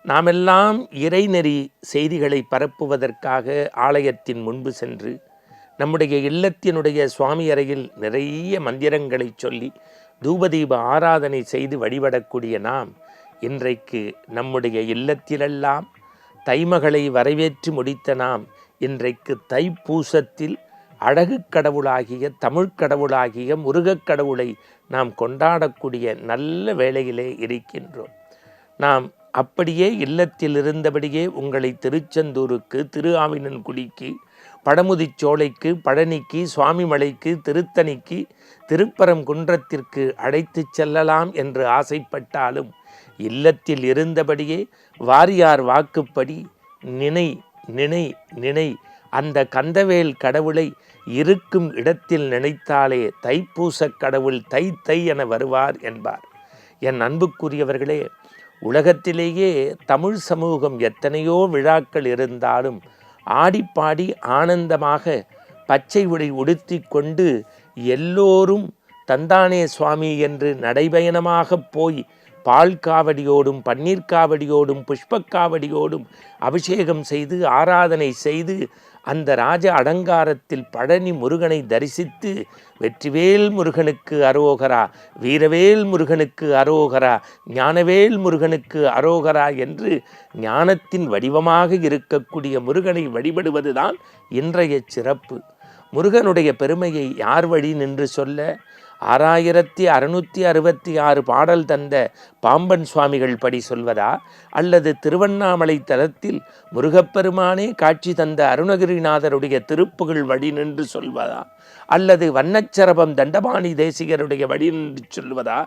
நாமெல்லாம் இறைநெறி செய்திகளை பரப்புவதற்காக ஆலயத்தின் முன்பு சென்று நம்முடைய இல்லத்தினுடைய சுவாமி அறையில் நிறைய மந்திரங்களை சொல்லி தூபதீப ஆராதனை செய்து வழிபடக்கூடிய நாம் இன்றைக்கு நம்முடைய இல்லத்திலெல்லாம் தைமகளை வரவேற்று முடித்த நாம் இன்றைக்கு தைப்பூசத்தில் அழகு கடவுளாகிய தமிழ் கடவுளாகிய முருகக் கடவுளை நாம் கொண்டாடக்கூடிய நல்ல வேளையிலே இருக்கின்றோம். நாம் அப்படியே இல்லத்தில் இருந்தபடியே உங்களை திருச்செந்தூருக்கு, திரு ஆவினன்குடிக்கு, பழமுதிர்ச்சோலைக்கு, பழனிக்கு, சுவாமிமலைக்கு, திருத்தணிக்கு, திருப்பரங்குன்றத்திற்கு அழைத்து செல்லலாம் என்று ஆசைப்பட்டாலும் இல்லத்தில் இருந்தபடியே வாரியார் வாக்குப்படி நினை நினை நினை அந்த கந்தவேல் கடவுளை இருக்கும் இடத்தில் நினைத்தாலே தைப்பூசக் கடவுள் தை தை என வருவார் என்பார். என் அன்புக்குரியவர்களே, உலகத்திலேயே தமிழ் சமூகம் எத்தனையோ விழாக்கள் இருந்தாலும் ஆடிப்பாடி ஆனந்தமாக பச்சை உடை உடுத்தி கொண்டு எல்லோரும் தந்தானே சுவாமி என்று நடைபயணமாக போய் பால் காவடியோடும் பன்னீர் காவடியோடும் புஷ்பக்காவடியோடும் அபிஷேகம் செய்து ஆராதனை செய்து அந்த ராஜ அலங்காரத்தில் பழனி முருகனை தரிசித்து வெற்றிவேல் முருகனுக்கு அரோகரா, வீரவேல் முருகனுக்கு அரோகரா, ஞானவேல் முருகனுக்கு அரோகரா என்று ஞானத்தின் வடிவமாக இருக்கக்கூடிய முருகனை வழிபடுவதுதான் இன்றைய சிறப்பு. முருகனுடைய பெருமையை யார் வழி நின்று சொல்ல? 6666 பாடல் தந்த பாம்பன் சுவாமிகள் படி சொல்வதா, அல்லது திருவண்ணாமலை தலத்தில் முருகப்பெருமானே காட்சி தந்த அருணகிரிநாதருடைய திருப்புகழ் வழி நின்று சொல்வதா, அல்லது வண்ணச்சரபம் தண்டபாணி தேசிகருடைய வழி நின்று சொல்வதா,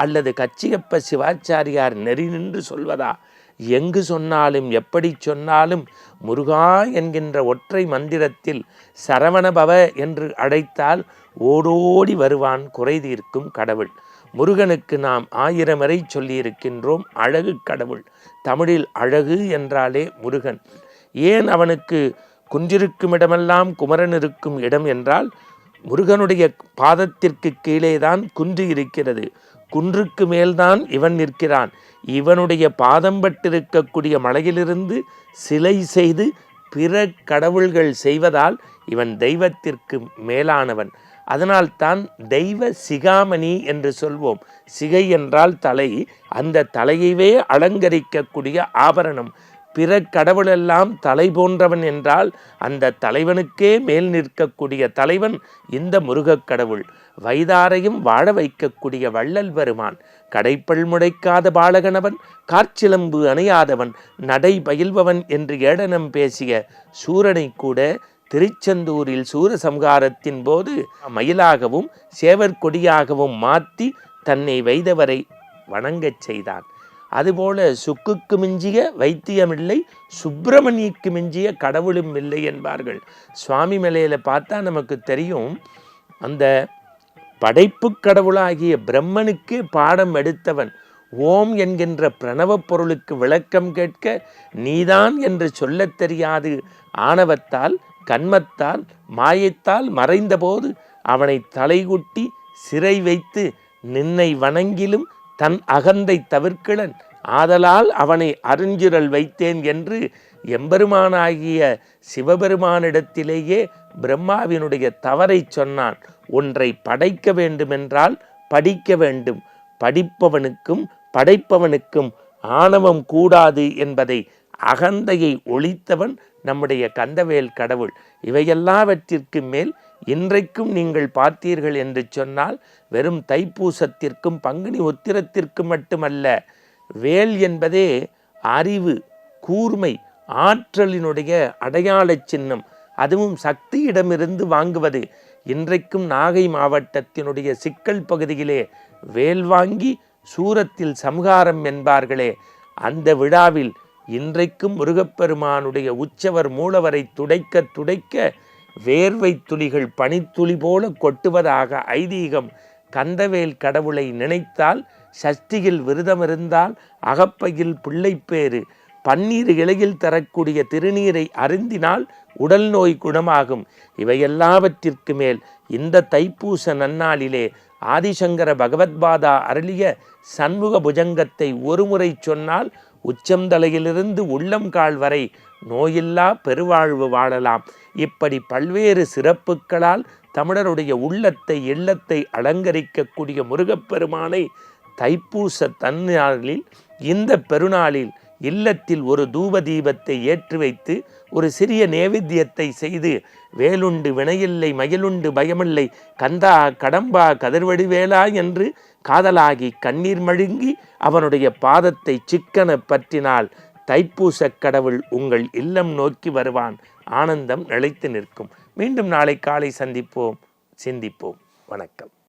அல்லது கச்சியப்ப சிவாச்சாரியார் நெறி நின்று சொல்வதா? எங்கு சொன்னாலும் எப்படி சொன்னாலும் முருகா என்கின்ற ஒற்றை மந்திரத்தில் சரவணபவ என்று அழைத்தால் ஓடோடி வருவான் குறை தீர்க்கும் கடவுள். முருகனுக்கு நாம் 1000 முறை சொல்லியிருக்கின்றோம் அழகு கடவுள். தமிழில் அழகு என்றாலே முருகன். ஏன் அவனுக்கு குன்றிருக்கும் இடமெல்லாம் குமரன் இருக்கும் இடம் என்றால், முருகனுடைய பாதத்திற்கு கீழேதான் குன்று இருக்கிறது, குன்றுக்கு மேல்தான் இவன் நிற்கிறான். இவனுடைய பாதம் பட்டிருக்கக்கூடிய மலையிலிருந்து சிலை செய்து பிற கடவுள்கள் செய்வதால் இவன் தெய்வத்திற்கு மேலானவன். அதனால் தான் தெய்வ சிகாமணி என்று சொல்வோம். சிகை என்றால் தலை, அந்த தலையவே அலங்கரிக்கக்கூடிய ஆபரணம். பிற கடவுளெல்லாம் தலை போன்றவன் என்றால் அந்த தலைவனுக்கே மேல் நிற்கக்கூடிய தலைவன் இந்த முருகக் கடவுள். வைதாரையும் வாழ வைக்கக்கூடிய வள்ளல் பெருமான். கடைப்பல் முடைக்காத பாலகனவன், காற்சிலம்பு அணையாதவன், நடை பயில்பவன் என்று ஏளனம் பேசிய சூரனை கூட திருச்செந்தூரில் சூரசம்ஹாரத்தின் போது மயிலாகவும் சேவற்கொடியாகவும் மாற்றி தன்னை வைதவரை வணங்கச் செய்தான். அதுபோல சுக்குக்கு மிஞ்சிய வைத்தியமில்லை, சுப்பிரமணியக்கு மிஞ்சிய கடவுளும் இல்லை என்பார்கள். சுவாமி மலையில் பார்த்தா நமக்கு தெரியும், அந்த படைப்பு கடவுளாகிய பிரம்மனுக்கு பாடம் எடுத்தவன். ஓம் என்கின்ற பிரணவ பொருளுக்கு விளக்கம் கேட்க நீதான் என்று சொல்லத் தெரியாது ஆணவத்தால் கண்மத்தால் மாயத்தால் மறைந்தபோது அவனை தலைகுட்டி சிறை வைத்து நின்னை வணங்கிலும் தன் அகந்தை தவிர்க்கிலன், ஆதலால் அவனை அருஞ்சுரல் வைத்தேன் என்று எம்பெருமானாகிய சிவபெருமானிடத்திலேயே பிரம்மாவினுடைய தவறை சொன்னான். ஒன்றை படைக்க வேண்டுமென்றால் படிக்க வேண்டும், படிப்பவனுக்கும் படைப்பவனுக்கும் ஆணவம் கூடாது என்பதை அகந்தையை ஒழித்தவன் நம்முடைய கந்தவேல் கடவுள். இவையெல்லாவற்றிற்கு மேல் இன்றைக்கும் நீங்கள் பார்த்தீர்கள் என்று சொன்னால் வெறும் தைப்பூசத்திற்கும் பங்குனி உத்திரத்திற்கும் மட்டுமல்ல, வேல் என்பதே அறிவு, கூர்மை, ஆற்றலினுடைய அடையாள சின்னம். அதுவும் சக்தியிடமிருந்து வாங்குவது. இன்றைக்கும் நாகை மாவட்டத்தினுடைய சிக்கல் பகுதியிலே வேல் வாங்கி சூரத்தில் சம்ஹாரம் என்பார்களே, அந்த விழாவில் இன்றைக்கும் முருகப்பெருமானுடைய உற்சவர் மூலவரை துடைக்க துடைக்க வேர்வை துளிகள் பனித்துளி போல கொட்டுவதாக ஐதீகம். கந்தவேல் கடவுளை நினைத்தால், சஷ்டியில் விரதமிருந்தால் அகப்பையில் பிள்ளைப்பேறு, பன்னீர் இலையில் தரக்கூடிய திருநீரை அருந்தினால் உடல் நோய் குணமாகும். இவையெல்லாவற்றிற்கு மேல் இந்த தைப்பூச நன்னாளிலே ஆதிசங்கர பகவத்பாதா அருளிய சண்முக புஜங்கத்தை ஒருமுறை சொன்னால் உச்சம் தலையிலிருந்து உள்ளங்கால் வரை நோயில்லா பெருவாழ்வு வாழலாம். இப்படி பல்வேறு சிறப்புகளால் தமிழருடைய உள்ளத்தை இல்லத்தை அலங்கரிக்கக்கூடிய முருகப்பெருமானை தைப்பூச தன்னாளில் இந்த பெருநாளில் இல்லத்தில் ஒரு தூப தீபத்தை ஏற்றி வைத்து ஒரு சிறிய நேவேத்தியத்தை செய்து வேலுண்டு வினையில்லை மயிலுண்டு பயமில்லை கந்தா கடம்பா கதிர்வடிவேலா என்று காதலாகி கண்ணீர் மழுங்கி அவனுடைய பாதத்தை சிக்கன பற்றினால் தைப்பூசக் கடவுள் உங்கள் இல்லம் நோக்கி வருவான். ஆனந்தம் நிலைத்து நிற்கும். மீண்டும் நாளை காலை சந்திப்போம், சிந்திப்போம். வணக்கம்.